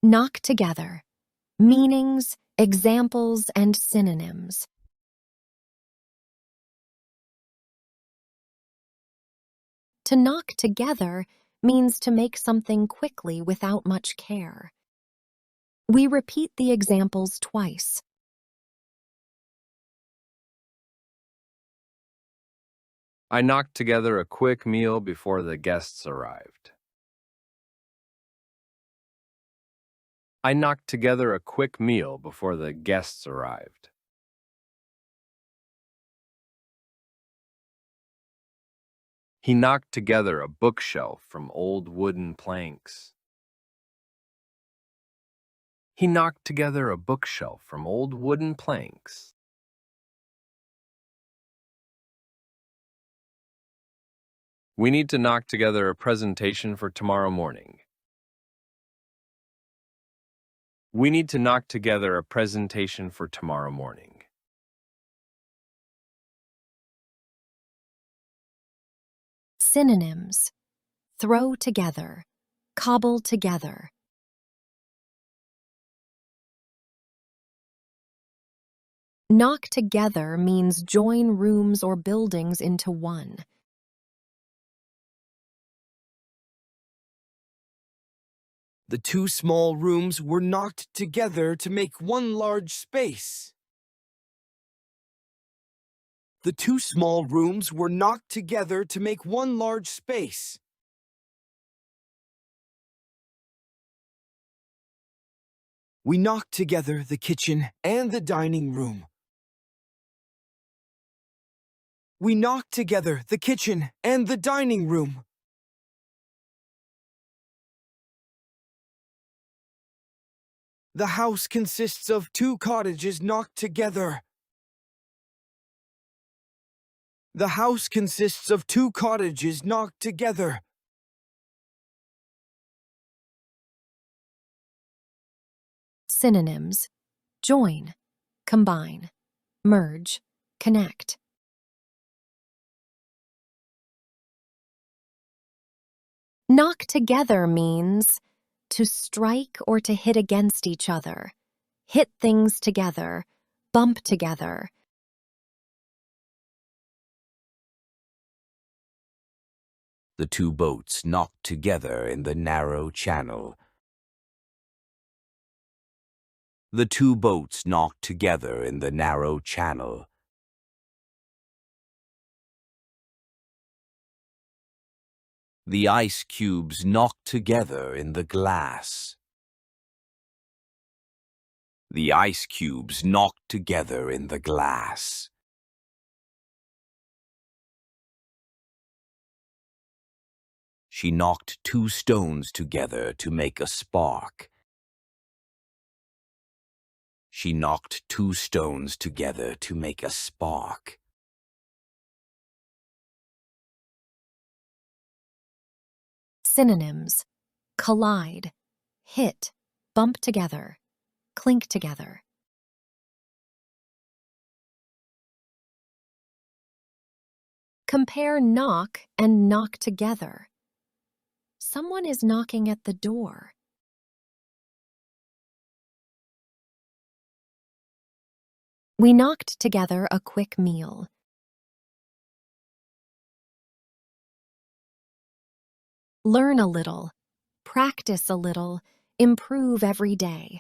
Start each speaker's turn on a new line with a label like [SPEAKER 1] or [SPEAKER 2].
[SPEAKER 1] Knock together. Meanings, examples, and synonyms. To knock together means to make something quickly without much care. We repeat the examples twice.
[SPEAKER 2] I knocked together a quick meal before the guests arrived. I knocked together a quick meal before the guests arrived. He knocked together a bookshelf from old wooden planks. He knocked together a bookshelf from old wooden planks. We need to knock together a presentation for tomorrow morning. We need to knock together a presentation for tomorrow morning.
[SPEAKER 1] Synonyms. Throw together. Cobble together. Knock together means join rooms or buildings into one.
[SPEAKER 3] The two small rooms were knocked together to make one large space. The two small rooms were knocked together to make one large space. We knocked together the kitchen and the dining room. We knocked together the kitchen and the dining room. The house consists of two cottages knocked together. The house consists of two cottages knocked together.
[SPEAKER 1] Synonyms. Join, combine, merge, connect. Knock together means to strike or to hit against each other, hit things together, bump together.
[SPEAKER 4] The two boats knocked together in the narrow channel. The two boats knocked together in the narrow channel. The ice cubes knocked together in the glass. The ice cubes knocked together in the glass. She knocked two stones together to make a spark. She knocked two stones together to make a spark.
[SPEAKER 1] Synonyms. Collide, hit, bump together, clink together. Compare knock and knock together. Someone is knocking at the door. We knocked together a quick meal. Learn a little, practice a little, improve every day.